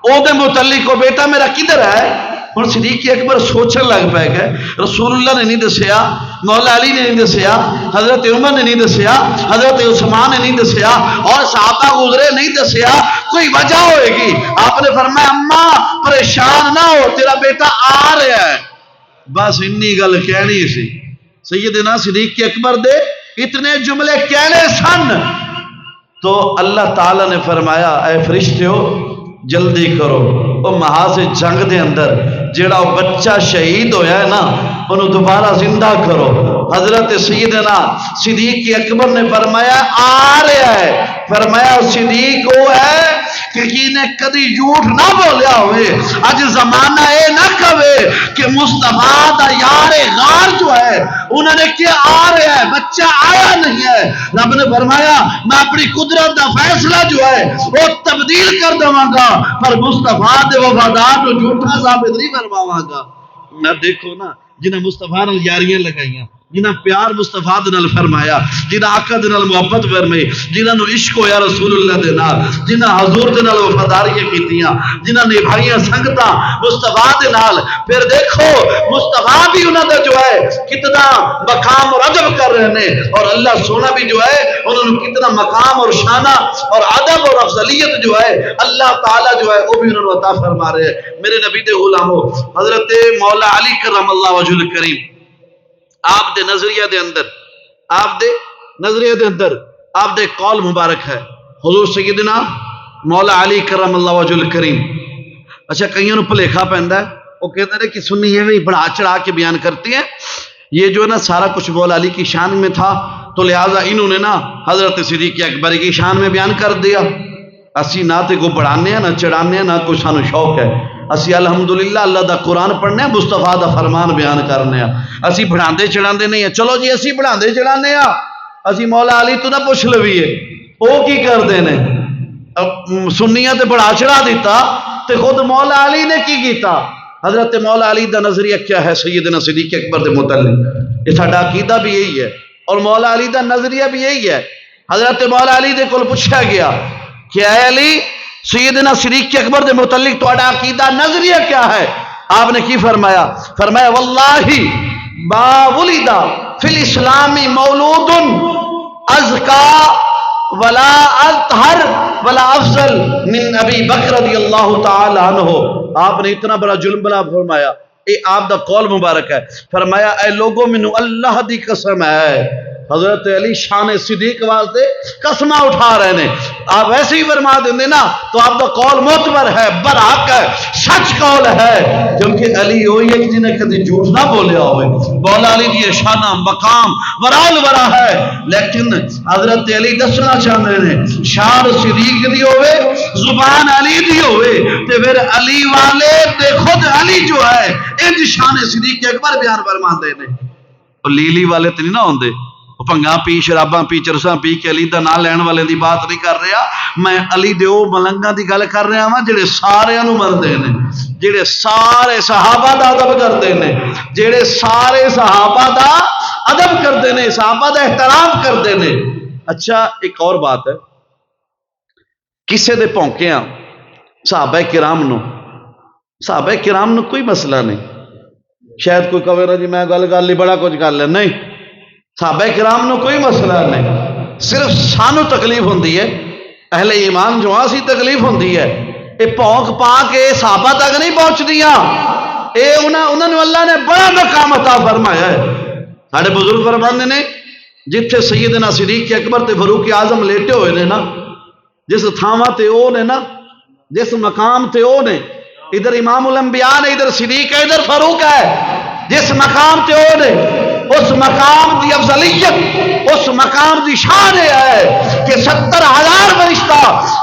او دے متعلق کو بیٹا میرا کدھر ہے؟ ہوں صدیق اکبر سوچن لگ پے گئے رسول اللہ نے نہیں دسیا، مولا علی نے نہیں دسیا، حضرت عمر نے نہیں دسیا، حضرت عثمان نے نہیں دسیا، اور صحابہ گزرے نہیں دسیا، کوئی وجہ ہوئے گی۔ آپ نے فرمایا اماں پریشان نہ ہو، تیرا بیٹا آ رہا ہے۔ بس انی گل کہنی سی، سیدنا صدیق اکبر دے اتنے جملے کہنے سن تو اللہ تعالیٰ نے فرمایا اے فرشتیو جلدی کرو، وہ محاذ جنگ دے اندر جیڑا بچہ شہید ہویا ہے نا انہوں دوبارہ زندہ کرو۔ حضرت سیدنا صدیق اکبر نے فرمایا آ رہا ہے، فرمایا صدیق وہ ہے کہ کینے کدی جھوٹ نہ بولیا ہوئے، اج زمانہ اے نہ کہے کہ مصطفیٰ دا یار غار جو ہے انہوں نے کیا آ رہا ہے، بچہ آیا نہیں ہے۔ رب نے فرمایا میں اپنی قدرت دا فیصلہ جو ہے وہ تبدیل کر دوں گا، پر مصطفیٰ دے وفادار تو جھوٹا ثابت نہیں کرواواں گا۔ نہ دیکھو نا جنہیں مصطفیٰ نال یاریاں لگائیاں، جنہیں پیار مصطفیٰ دے نال فرمایا، جنہیں آقا دے نال محبت فرمائی، جنہیں نو عشق ہویا رسول اللہ دے نال، جنہیں حضور دے نال وفاداریاں کیتیاں، جنہیں نبھائیاں سنگتاں مصطفیٰ دے نال، پھر دیکھو مصطفیٰ بھی انہوں نے جو ہے کتنا مقام اور ادب کر رہے ہیں، اور اللہ سونا بھی جو ہے انہوں نے کتنا مقام اور شانہ اور ادب اور افضلیت جو ہے اللہ تعالیٰ جو ہے وہ بھی انہوں نے عطا فرما رہے ہیں۔ میرے نبی دے غلاموں، حضرت مولا علی کرم اللہ وجہ الکریم آپ دے نظریہ دے اندر، آپ دے نظریہ دے اندر آپ دے قول مبارک ہے حضور سیدنا مولا علی کرم اللہ وجہ الکریم۔ اچھا کئیوں نے پلیکھا پہندا ہے، وہ کہتے ہیں کہ سنی ہے بڑا چڑھا کے بیان کرتی ہیں، یہ جو ہے نا سارا کچھ مولا علی کی شان میں تھا تو لہٰذا انہوں نے نا حضرت صدیق اکبر کی شان میں بیان کر دیا۔ اسی نہ تے کو بڑھانے ہیں نہ چڑھانے ہیں، نہ کوئی سانو شوق ہے، اسی الحمدللہ اللہ دا قرآن پڑھنے ہیں، مصطفیٰ دا فرمان بیان کرنے ہیں، اسی بڑھاندے چڑھاندے نہیں ہیں۔ چلو جی اسی بڑھاندے چڑھانے ہیں، اسی مولا علی تو نہ پوچھ لویے وہ کی کر دینے، سنیاں تے بڑھا چڑھا دیتا تے خود مولا علی نے کی کیتا۔ حضرت مولا علی دا نظریہ کیا ہے سیدنا صدیق اکبر دے متعلق؟ یہ ساڈا عقیدہ بھی یہی ہے اور مولا علی دا نظریہ بھی یہی ہے۔ حضرت مولا علی دے کول پوچھا گیا کہ اے علی سیدنا صدیق اکبر دے متعلق تہاڈا عقیدہ نظریہ کیا ہے؟ آپ نے کی فرمایا؟ فرمایا واللہ ما ولد فی الاسلام مولود ازکا ولا اطہر ولا افضل من ابی بکر رضی اللہ تعالی عنہ۔ آپ نے اتنا بڑا جلم بلا فرمایا، اے آپ دا قول مبارک ہے، فرمایا اے لوگوں منو اللہ دی قسم ہے، حضرت علی شان صدیق واسطے قسمہ اٹھا رہے ہیں۔ آپ ویسے ہی فرما دیں نا تو آپ کا قول معتبر ہے، برحق ہے، سچ قول ہے، کیونکہ علی وہی ایک جنہیں کدی جھوٹ نہ بولیا ہوئے۔ مولا علی دی شانہ مقام ورال ورا ہے، لیکن حضرت علی دسنا چاہتے ہیں شان صدیق دی ہوئے، زبان علی دی ہوئے، تے پھر علی والے تے خود علی جو ہے انج شان صدیق اکبر بیان فرما دے نے۔ لیلی والے تے نہیں نہ ہوندے، پنگا پی شراباں پی چرساں پی کے علی دا نام لین والے دی بات نہیں کر رہا، میں علی دے او ملنگاں دی گل کر رہا ہاں جڑے سارے نو مردے نے، جڑے سارے صحابہ دا ادب کردے نے، جڑے سارے صحابہ دا ادب کردے نے، صحابہ دا احترام کردے نے۔ اچھا ایک اور بات ہے، کسے دے پونکیاں صحابہ کرام نو کوئی مسئلہ نہیں، شاید کوئی کہے نا جی میں گل کر لی بڑا کچھ کر لیا، نہیں، صحابہ کرام نو کوئی مسئلہ نہیں، صرف سانو تکلیف ہوندی ہے، اہل ایمان جو اسی تکلیف ہوندی ہے، یہ پونک پا کے صحابہ تک نہیں پہنچ دیا، اے انہوں نے اللہ نے بڑا مقام عطا فرمایا ہے۔ سارے بزرگ فرماندے نے جتھے سیدنا صدیق اکبر تے فاروق اعظم لیٹے ہوئے نے نا، جس تھاواں تے او نے نا، جس مقام تے او نے، ادھر امام الانبیاء نے، ادھر صدیق ہے، ادھر فاروق ہے، جس مقام تے او نے، اس مقام دی افضلیت، اس مقام دی شان ہے کہ 70,000 فرشتہ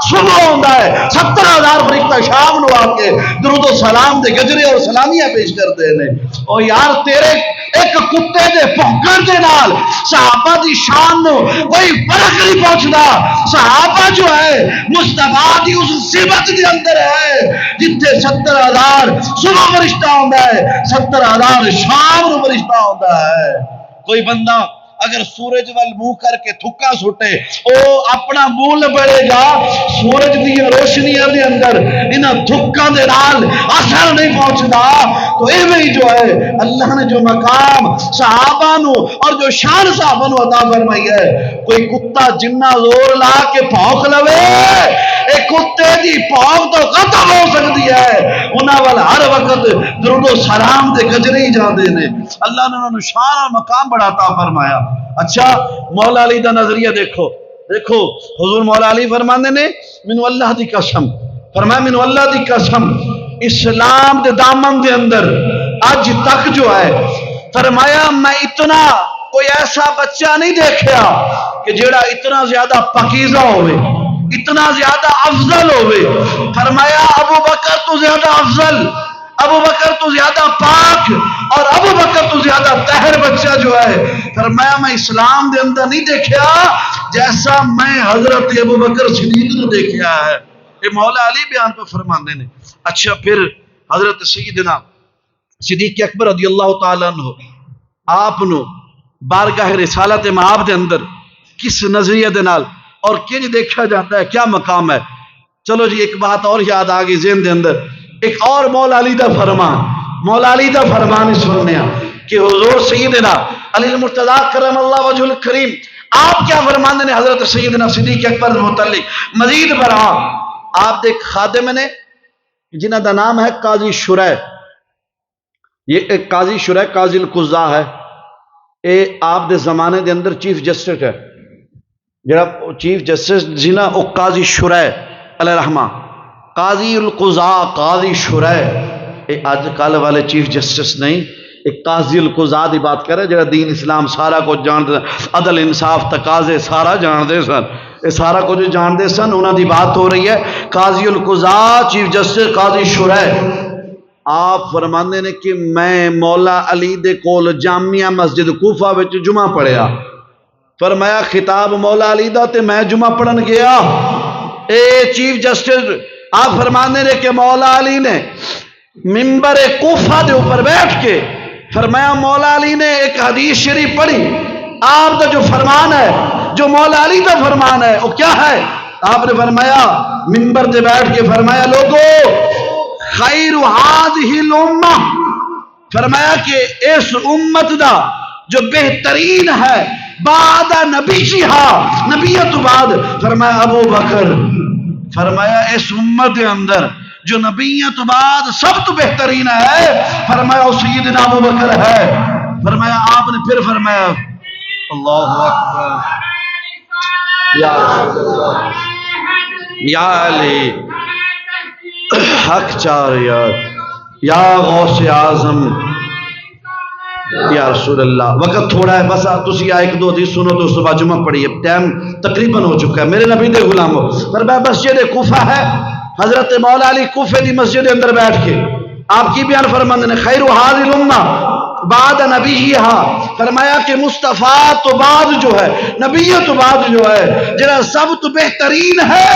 صبح ہوتا ہے، 70,000 فرشتہ شام نو آ کے درود و سلام دے گجرے اور سلامیاں پیش کرتے ہیں۔ اور یار تیرے ایک کتے دے بھونکن دے نال صحابہ دی شان نو کوئی فرق نہیں پہنچدا۔ صحابہ جو ہے مصطفیٰ دی اس صفت دے اندر ہے جتھے 70,000 صبح فرشتہ ہوتا ہے، 70,000 شام نو فرشتہ ہوتا ہے۔ کوئی بندہ اگر سورج وال منہ کر کے تھکا سٹے او اپنا منہ بڑے گا سورج دی روشنیاں دے اندر انہاں تھکاں دے نال اثر نہیں پہنچدا. تو ایویں جو ہے اللہ نے جو مقام صحابہ نو اور جو شان صحابہ نو عطا فرمائی ہے، کوئی کتا جنہ زور لا کے بھونک لوے اے کتے دی بھونک تو ختم ہو سکتی ہے. انہاں وال ہر وقت درود و سلام دے گجرے ہی جاندے نے. اللہ نے انہاں نو شان اور مقام بڑا عطا فرمایا. اچھا مولا علی دا نظریہ دیکھو دیکھو حضور مولا علی فرماندے نے مینوں اللہ دی قسم، فرمایا مینوں اللہ دی قسم اسلام دے دامن دے اندر اج تک جو ہے فرمایا میں اتنا کوئی ایسا بچہ نہیں دیکھیا کہ جیڑا اتنا زیادہ پاکیزہ ہوئے، اتنا زیادہ افضل ہوئے. فرمایا ابو بکر تو زیادہ افضل، ابو بکر تو زیادہ پاک اور ابو بکر تو زیادہ طاہر بچہ جو ہے فرمایا میں اسلام دے اندر نہیں دیکھیا جیسا میں حضرت ابو بکر صدیق نے دیکھیا ہے. یہ مولا علی بیان پہ فرماندے نے. اچھا پھر حضرت سیدنا صدیق اکبر رضی اللہ تعالیٰ عنہ آپ نو بارگاہ رسالت مآب دے اندر کس نظریے دے نال اور کنج دیکھا جاتا ہے، کیا مقام ہے؟ چلو جی ایک بات اور یاد آ گئی ذہن دے اندر، ایک اور مولا علی دا فرمان، مولا علی دا فرمان ہی سننے کہ حضور سیدنا علی المرتضیٰ کرم اللہ وجہ الکریم آپ کیا فرماندے نے حضرت سیدنا صدیق اکبر متعلق مزید برآں. آپ دے خادم نے جنہ دا نام ہے قاضی شرح، یہ ایک قاضی شرح قاضی القضاء ہے، اے آپ دے زمانے دے اندر چیف جسٹس ہے. جڑا چیف جسٹس جنہ او قاضی شرح علیہ رحمہ، قاضی القضاء قاضی شرح، اے آج کل والے چیف جسٹس نہیں، ایک قاضی القضاء دی بات کرے جڑا دین اسلام سارا کچھ جان دے، عدل انصاف تقاضے سارا جان دے سن، اے سارا کچھ جان دے سن، انہاں دی بات ہو رہی ہے. قاضی القضاء چیف جسٹس قاضی شرح آپ فرماندے نے کہ میں مولا علی دے کول جامعہ مسجد کوفہ وچ جمعہ پڑھیا. فرمایا خطاب مولا علی دا تے میں جمعہ پڑھن گیا. اے چیف جسٹس آپ فرماندے نے کہ مولا علی نے ممبر کوفہ دے اوپر بیٹھ کے فرمایا مولا علی نے ایک حدیث شریف پڑھی. آپ دا جو فرمان ہے، جو مولا علی دا فرمان ہے وہ کیا ہے؟ آپ نے فرمایا ممبر دے بیٹھ کے فرمایا لوگو خیر هذه الامہ، فرمایا کہ اس امت دا جو بہترین ہے بعد نبیہا، نبیت بعد، فرمایا ابو بکر، فرمایا اس امت کے اندر جو نبیت بعد سب تو بہترین ہے فرمایا سیدنا ابو بکر ہے. فرمایا آپ نے پھر فرمایا اللہ اکبر یا علی حق چار یا غوث اعظم یا رسول اللہ. وقت تھوڑا ہے بس تسی ایک دو حدیث سنو تو اس بعد جمعہ پڑھیے، ٹائم تقریباً ہو چکا ہے. میرے نبی دے غلاموں فرمایا مسجد کوفہ ہے، حضرت مولا علی کوفے دی مسجد اندر بیٹھ کے آپ کی بیان فرماندے نے خیر هذه الامہ بعد نبیہا، فرمایا کہ مصطفیٰ تو بعد جو ہے، نبیت تو بعد جو ہے جنہا سب تو بہترین ہے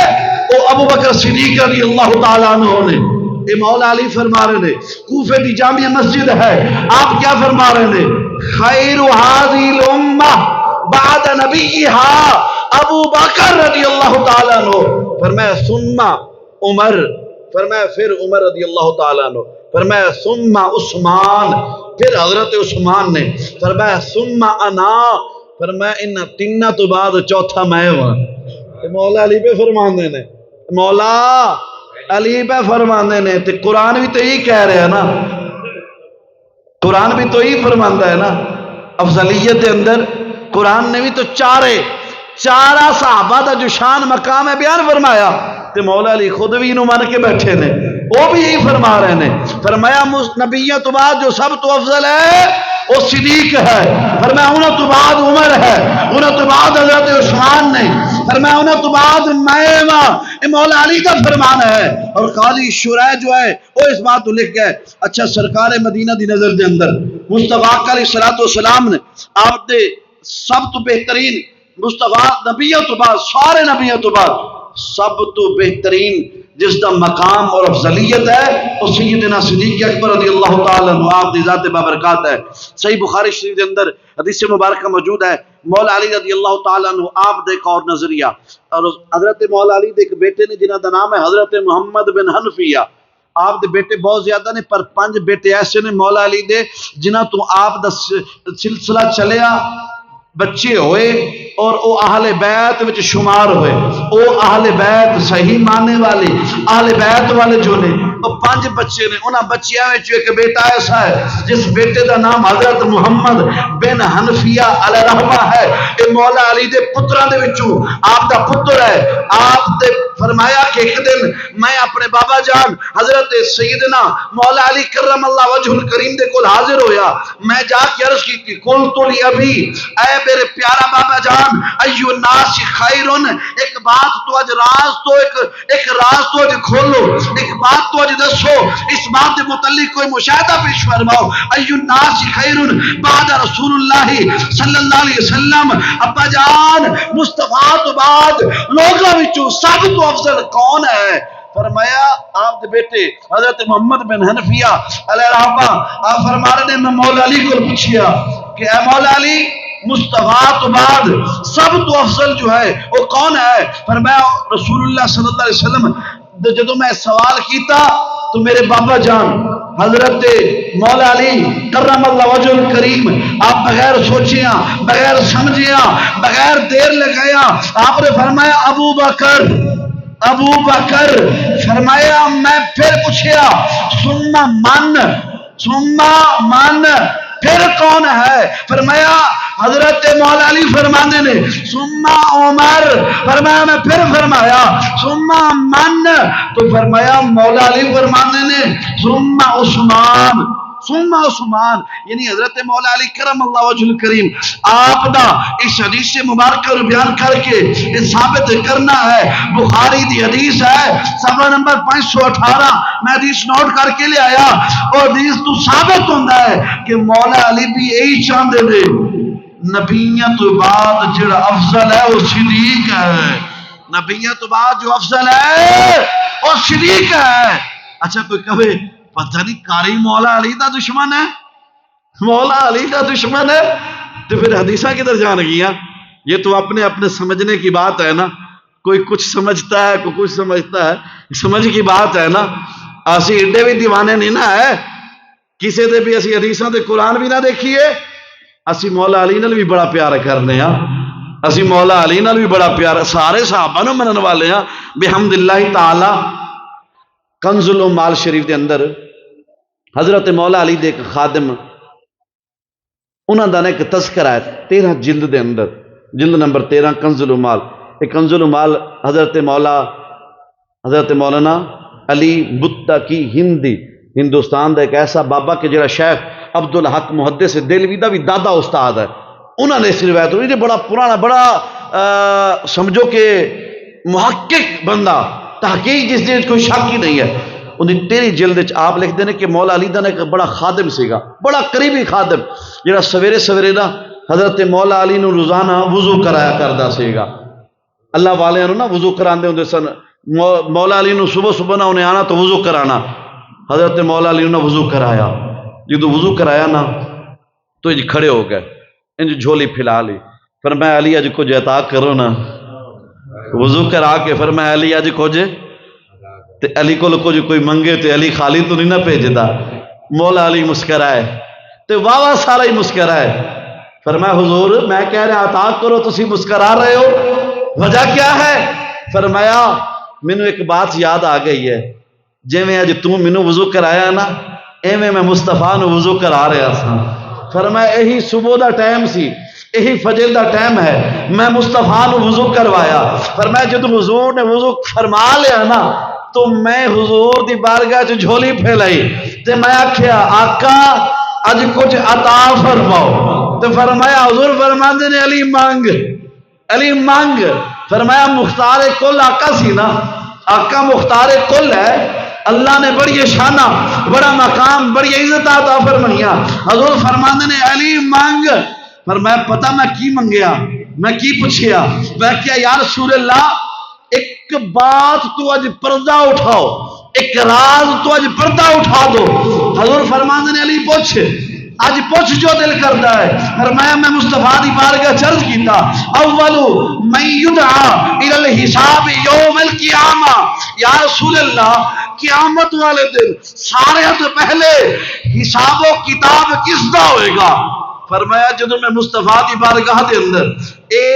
وہ ابو بکر صدیق رضی اللہ تعالیٰ عنہ نے. اے مولا علی فرما رہے نے کوفے دی جامع مسجد ہے، آپ کیا فرما رہے نے خیر هذه الامہ بعد نبیہا ابو بکر رضی اللہ تعالیٰ عنہ. فرمایا ثم عمر، فرمایا پھر عمر رضی اللہ تعالیٰ عنہ. فرمایا ثم عثمان، پھر حضرت عثمان نے. فرمایا ثم انا، فرمایا ان تینہ تو بعد چوتھا میں ہوں. مولا علی پہ فرماندے نے، مولا علی پہ فرماندے نے. تے قرآن بھی تو یہی کہہ رہے ہیں نا، قرآن بھی تو یہی فرماندہ ہے نا افضلیت کے اندر. قرآن نے بھی تو چارہ صحابہ دا جو شان مقام ہے بیان فرمایا. تے مولا علی خود بھی انہوں مان کے بیٹھے نے، وہ بھی یہی فرما رہے ہیں. فرمایا نبیت تو بعد جو سب تو افضل ہے وہ صدیق ہے. فرمایا انہوں تو بعد عمر ہے، انہوں تو بعد حضرت عثمان نے. فرمایا انہوں تو بعد میں مولا علی کا فرمان ہے. اور قاضی شرح جو ہے وہ اس بات کو لکھ گئے. اچھا سرکار مدینہ دی نظر دے اندر مصطفیٰ علیہ السلام نے آپ دے سب تو بہترین مصطفیٰ نبیت تو بعد، سارے نبیت تو بعد سب تو بہترین جس دا مقام اور افضلیت ہے وہ سیدنا صدیق اکبر رضی اللہ تعالیٰ عنہ آپ دی ذات بابرکات ہے. صحیح بخاری شریف کے اندر حدیث مبارکہ موجود ہے مولا علی رضی اللہ تعالیٰ عنہ آپ دے ایک اور نظریہ، اور حضرت مولا علی دے ایک بیٹے نے جنہ دا نام ہے حضرت محمد بن حنفیہ. آپ دے بیٹے بہت زیادہ نے پر 5 بیٹے ایسے نے مولا علی دے جنہ تو آپ دا سلسلہ چلیا، بچے ہوئے اور او اہل بیت وچ شمار ہوئے. او اہل بیت صحیح ماننے والے اہل بیت والے جو نے او 5 بچے نے. انہاں بچیاں وچ ایک بیٹا ایسا ہے جس بیٹے دا نام حضرت محمد بن حنفیہ علیہ رحمہ ہے. اے مولا علی دے پتراں دے وچوں آپ دا پتر ہے. آپ نے فرمایا کہ ایک دن میں اپنے بابا جان حضرت سیدنا مولا علی کرم اللہ وجہ الکریم دے کول حاضر ہویا. میں جا کے عرض کی قلت لی ابھی، اے میرے پیارا بابا جان، ایو الناس خیرن، ایک بات تو اج راز تو ایک راز تو اج کھولو، ایک بات تو اج دسو، اس بات کے متعلق کوئی مشاہدہ پیش فرماؤ. ایو الناس خیرن بعد رسول اللہ صلی اللہ علیہ وسلم، ابا جان مصطفیٰ تو بعد لوگوں وچوں سب تو افضل کون ہے؟ فرمایا آپ دے بیٹے حضرت محمد بن حنفیہ علیہ رحمہ. آپ فرما رہے ہیں میں مولا علی کو پوچھیا کہ اے مولا علی مصطفیٰ تو بعد سب تو افضل جو ہے وہ کون ہے؟ فرمایا رسول اللہ صلی اللہ علیہ وسلم. جدو میں سوال کیتا تو میرے بابا جان حضرت مولا علی کرم اللہ وجہ الکریم آپ بغیر سوچیاں، بغیر سمجھیاں، بغیر دیر لگایا آپ نے فرمایا ابو بکر. ابو بکر. فرمایا میں پھر پوچھیا سننا من پھر کون ہے؟ فرمایا حضرت مولا علی فرمانے نے ثم عمر. فرمایا میں پھر فرمایا ثم من، تو فرمایا مولا علی فرمانے نے ثم عثمان. ثم عثمان یعنی حضرت مولا علی کرم اللہ وجہ الکریم آپ دا اس حدیث مبارکہ اور بیان کر کے یہ ثابت کرنا ہے. بخاری دی حدیث ہے صفحہ نمبر 518، میں حدیث نوٹ کر کے لے آیا. اور حدیث تو ثابت ہوتا ہے کہ مولا علی بھی یہی چاہتے تھے نبیوں تو بعد جڑا افضل ہے وہ صدیق ہے. نبیوں تو بعد جو افضل ہے وہ صدیق ہے. اچھا کوئی کہے پتہ نہیں کاری مولا علی دا دشمن ہے، مولا علی دا دشمن ہے، تو پھر حدیثہ کدھر جان گیا؟ یہ تو اپنے اپنے سمجھنے کی بات ہے نا. کوئی کچھ سمجھتا ہے کوئی کچھ سمجھتا ہے، سمجھ کی بات ہے نا. اسی ایڈے بھی دیوانے نہیں نا ہے کسی دے بھی اسی حدیثاں دے قرآن بھی نہ دیکھیے. اسی مولا علی نال بھی بڑا پیار کرنے ہاں، اسی مولا علی نال بھی بڑا پیار، سارے صحابہ نو منن والے ہاں بحمد اللہ تعالی. کنز العمال شریف دے اندر حضرت مولا علی دے ایک خادم انہاں دا ایک تذکرہ ہے 13 جلد دے اندر، جلد نمبر 13 کنز العمال. ایک کنز العمال حضرت مولانا علی بتہ کی ہندی، ہندوستان دا ایک ایسا بابا کہ جڑا شیخ عبدالحق محدث دہلوی دا بھی دادا استاد ہے. انہوں نے اس روایت ہوئی بڑا پرانا، بڑا سمجھو کہ محقق بندہ، تحقیق جس دن کوئی شک ہی نہیں ہے. انہیں 13 جلد آپ لکھتے ہیں کہ مولا علی دا ایک بڑا خادم سیگا، بڑا قریبی خادم جڑا سویرے سویرے نا حضرت مولا علی نو روزانہ وضو کرایا کردا سیگا. اللہ والے نا وضو کراندے ہوندے سن. مولا علی نو صبح صبح نہ انہیں آنا تو وضو کرانا. حضرت مولا علی نے وضو کرایا. جدو وضو کرایا نا تو یہ کھڑے ہو گئے، انج جھولی پھیلا لی. فرمایا علی اج کچھ عطا کرو نا. وضو کرا کے فرمایا علی اج کچھ، تے علی کو کچھ کوئی منگے تے علی خالی تو نہیں نہ بھیجدا. مولا علی مسکرائے تے واہ واہ سارا ہی مسکرائے. فرمایا حضور میں کہہ رہا عطا کرو تسی مسکرا رہے ہو، وجہ کیا ہے؟ فرمایا مینوں ایک بات یاد آ گئی ہے، جی میں اج تو مینوں وضو کرایا نا ایویں میں مصطفیٰ نو وضو کرا رہا سا. فرمایا یہی صبح دا ٹائم سی، یہی فجر دا ٹائم ہے، میں مصطفیٰ نو وضو کروایا. فرمایا جدو حضور نے وضو فرما لیا نا تو میں حضور دی بارگاہ چ جھولی پھیلائی تے میں آکھیا آقا اج کچھ عطا فرماؤ. تو فرمایا حضور فرماندے نے علی مانگ، علی مانگ. فرمایا مختار کل آقا سی نا، آقا مختار کل ہے. اللہ نے بڑی شانہ، بڑا مقام، بڑی عزت عطا فرمایا. حضور فرماندے نے علی مانگ. فرمایا پتہ میں کی منگیا، میں کی پوچھیا؟ میں کیا یا رسول اللہ ایک بات تو اج پردہ اٹھاؤ، ایک راز تو اج پردہ اٹھا دو. حضور فرماندے نے علی پوچھ. اج پوچھ جو دل کرتا ہے. فرمایا میں مصطفیٰ دی بارگاہ چرج کیتا اول من یدعا الی الحساب یوم القیامہ یا رسول اللہ قیامت والے دن سارے تو پہلے حساب و کتاب کس دا ہوئے گا؟ فرمایا جدوں میں مصطفیٰ دی بارگاہ دے اندر اے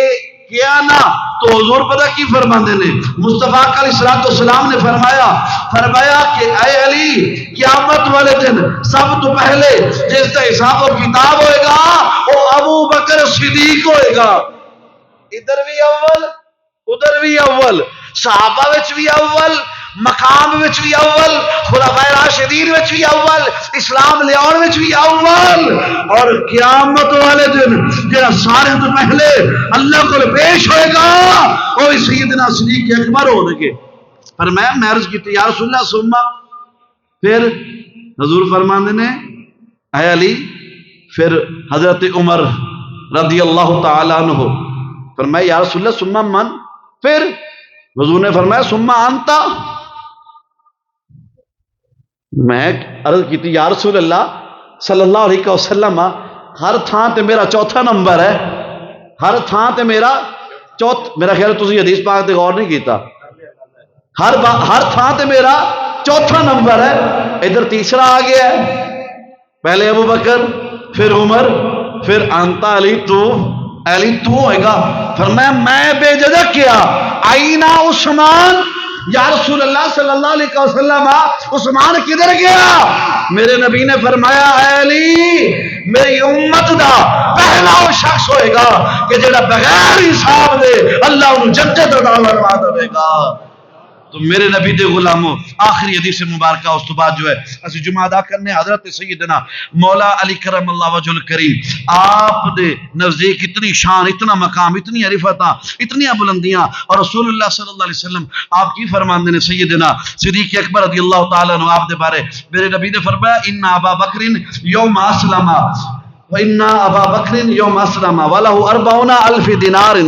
کیا نا تو حضور پتہ کی فرماندے نے مصطفیٰ علیہ السلام نے فرمایا کہ اے علی قیامت والے دن سب تو پہلے جس کا حساب و کتاب ہوئے گا وہ ابو بکر صدیق ہوئے گا. ادھر بھی اول ادھر بھی اول صحابہ وچ بھی اول مقام وچ بھی اول خلفائے راشدین وچ بھی اول اسلام لیاؤن وچ بھی اول اور قیامت والے دن جہاں سارے تو پہلے اللہ کو پیش ہوئے گا وہ سیدنا صدیق اکبر ہونے کے. پر میں عرض کی یا رسول اللہ سما پھر حضور فرماندے نے اے علی پھر حضرت عمر رضی اللہ تعالیٰ عنہ فرمایا یا رسول اللہ سما من پھر حضور نے فرمایا سما انتا. میں عرض کی تھی یا رسول اللہ صلی اللہ علیہ وسلم ہر تھان تے میرا چوتھا نمبر ہے ہر تھان تے میرا میرا خیال تسی حدیث پاک تے غور نہیں کیتا ہر تھان تے میرا چوتھا نمبر ہے. ادھر تیسرا آ گیا ہے پہلے ابو بکر پھر عمر پھر انتا علی تو ہوئے گا. فرمایا میں بے جھجک کیا آئینہ عثمان یا رسول اللہ صلی اللہ علیہ وسلم عثمان کدھر گیا؟ میرے نبی نے فرمایا اے علی میری امت دا پہلا وہ شخص ہوئے گا کہ جڑا بغیر حساب دے اللہ انہوں جنت عطا فرما دے گا. تو میرے نبی دے غلاموں آخری حدیث مبارکہ اس تو بعد جو ہے اسی جمعہ ادا کرنے حضرت سیدنا مولا علی کرم اللہ وجہ الکریم آپ دے نزدیک اتنی شان اتنا مقام اتنی عرفتاں اتنی بلندیاں اور رسول اللہ صلی اللہ علیہ وسلم آپ کی فرماندے نے سیدنا صدیق اکبر رضی اللہ تعالیٰ عنہ آپ دے بارے میرے نبی نے فرمایا ان ابا بکر یوم اسلم وان ابا بکر یوم اسلم وله 40,000 دینار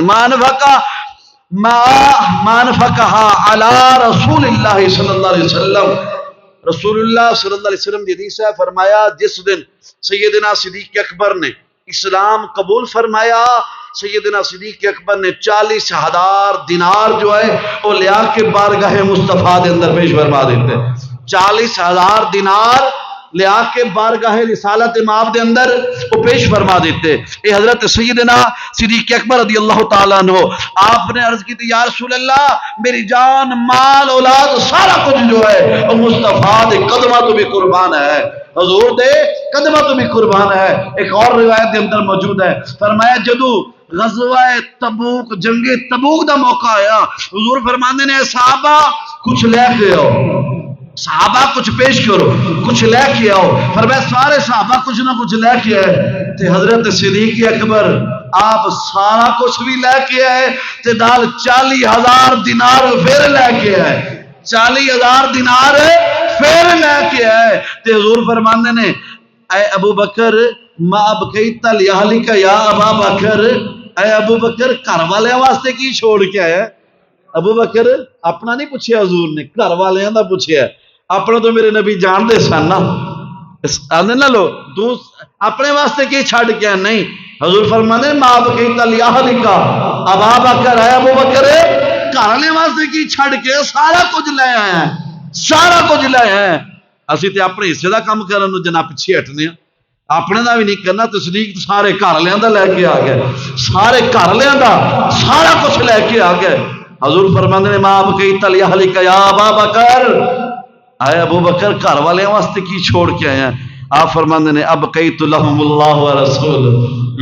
ما انفقها على رسول اللہ صلی اللہ علیہ وسلم. رسول اللہ صلی اللہ علیہ وسلم حدیث ہے فرمایا جس دن سیدنا صدیق اکبر نے اسلام قبول فرمایا سیدنا صدیق اکبر نے 40,000 دینار جو ہے وہ لیا کے بارگاہ مصطفیٰ دے اندر پیش فرما دیتے. 40,000 دینار لیا کے بارگاہ رسالت مآب دے اندر وہ پیش فرما دیتے. اے حضرت سیدنا صدیق اکبر رضی اللہ تعالیٰ عنہ آپ نے عرض کی تھی یا رسول اللہ میری جان مال اولاد سارا کچھ جو ہے وہ مصطفیٰ دے قدمہ تو بھی قربان ہے حضور دے قدمہ تو بھی قربان ہے. ایک اور روایت دے اندر موجود ہے فرمایا جدو غزوہ تبوک جنگ تبوک دا موقع آیا حضور فرماندے نے صحابہ کچھ لے کے آؤ صحابہ کچھ پیش کرو کچھ لے کے آؤ. فرمایا سارے صحابہ کچھ نہ کچھ لے کے آئے تے حضرت صدیق اکبر آپ سارا کچھ بھی لے کے آئے تے نال 40,000 دینار پھر لے کے آئے 40,000 دینار پھر لے کے آئے تے حضور فرماندے نے اے ابو بکر ما ابقیت لأہلک یا ابا بکر اے ابو بکر گھر والے واسطے کی چھوڑ کے آیا؟ ابو بکر اپنا نہیں پوچھیا حضور نے گھر والے دا پوچھیا اپنا تو میرے نبی جان دے سن نا آدھے نہ لو تو اپنے واسطے کی چھڑ کیا نہیں حضور فرمانے ما ابقیت لأہلک ابا بکر اے ابو بکر گھر والے واسطے کی چھڑ کے سارا کچھ لے آیا ہے سارا کچھ لے آیا ہے. اسی تے اپنے حصے دا کام کرن نوں جناب پیچھے ہٹنے اپنے دا بھی نہیں کرنا. تصدیق سارے گھر والےاں دا لے کے آ گئے سارے گھر والےاں دا سارا کچھ لے کے آ گئے. حضور فرماندے نے ما ابقیت لأہلک یا ابا بکر اے ابو بکر گھر والے واسطے کی چھوڑ کے آئے ہیں؟ آپ فرماندے نے ابقیت لہم اللہ و رسول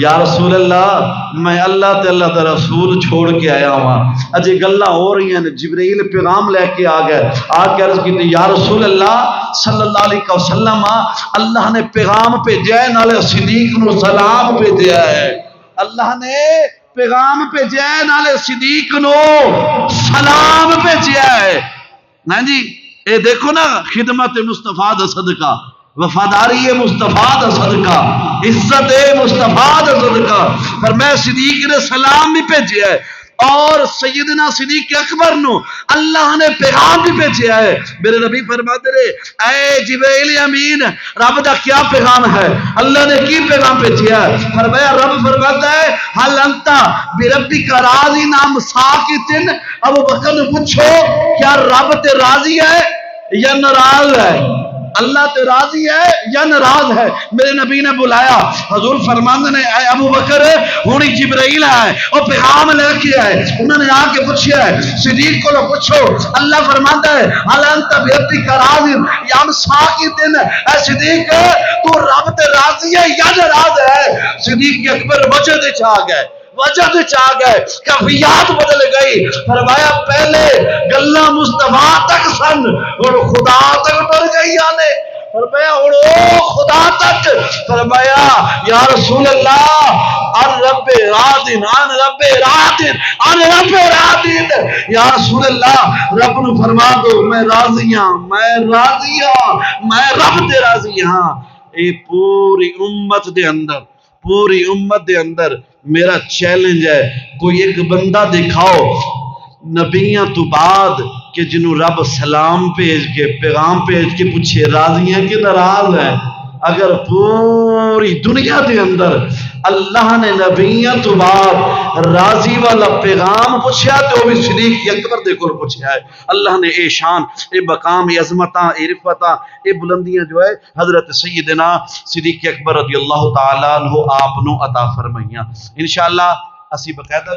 یا رسول اللہ میں اللہ تے اللہ دا رسول چھوڑ کے آیا ہوں. اجے گلاں ہو رہی ہیں جبرائیل پیغام لے کے آ گئے آ کے عرض کی یا رسول اللہ صلی اللہ علیہ وسلم اللہ نے پیغام بھیجا ہے نالے صدیق نو سلام بھیجا ہے اللہ نے پیغام بھیجا ہے نالے صدیق نو سلام بھیجا ہے. نا جی اے دیکھو نا خدمت مصطفیٰ دا صدقہ وفاداری مصطفیٰ دا صدقہ عزت مصطفیٰ دا صدقہ پر میں صدیق نے سلام بھی بھیجا ہے اور سیدنا صدیق اکبر نو اللہ نے پیغام بھی بھیجا ہے. میرے نبی فرماتے رہے اے جبریل امین رب دا کیا پیغام ہے؟ اللہ نے کی پیغام بھیجا ہے؟ فرمایا رب فرماتا ہے حل انتا بربک راضی نام ساکتن. ابو بکر نے پوچھو کیا رب تے راضی ہے یا ناراض ہے؟ اللہ تے راضی ہے یا ناراض ہے؟ میرے نبی نے بلایا. حضور فرماندے نے اے ابو بکر ہونی جبرائیل ہے وہ پیغام لے کے آئے. انہوں نے آ کے پوچھا ہے صدیق کو پوچھو اللہ فرماتا ہے حل انت بربک راضی یا ساکتن. اے صدیق تو رب تے راضی ہے یا ناراض ہے؟ صدیق اکبر وجہ دے چاہ گئے کیفیات بدل گئی. فرمایا پہلے گلا مصطفیٰ تک سن اور خدا تک بڑھ گئی آنے. فرمایا اور خدا تک. فرمایا یا رسول اللہ ان رب راضٍ ان رب راضٍ ان رب راضٍ. یا رسول اللہ رب نو فرما دو میں راضی ہاں میں رب تے راضی ہاں. اے پوری امت دے اندر میرا چیلنج ہے کوئی ایک بندہ دکھاؤ نبیاں تو بعد کہ جنہوں رب سلام بھیج کے پیغام بھیج کے پوچھے راضی ہیں کہ ناراض ہیں. اگر پوری دنیا دے اندر اللہ نے نبیاں تو بعد راضی والا پیغام پوچھا تو وہ بھی صدیق اکبر دے کول پوچھا ہے. اللہ نے اے شان اے مقام اے عظمتاں اے رفعتاں اے بلندیاں جو ہے حضرت سیدنا صدیق اکبر رضی اللہ تعالیٰ عنہ آپ نو عطا فرمائیاں. انشاءاللہ اسی باقاعدہ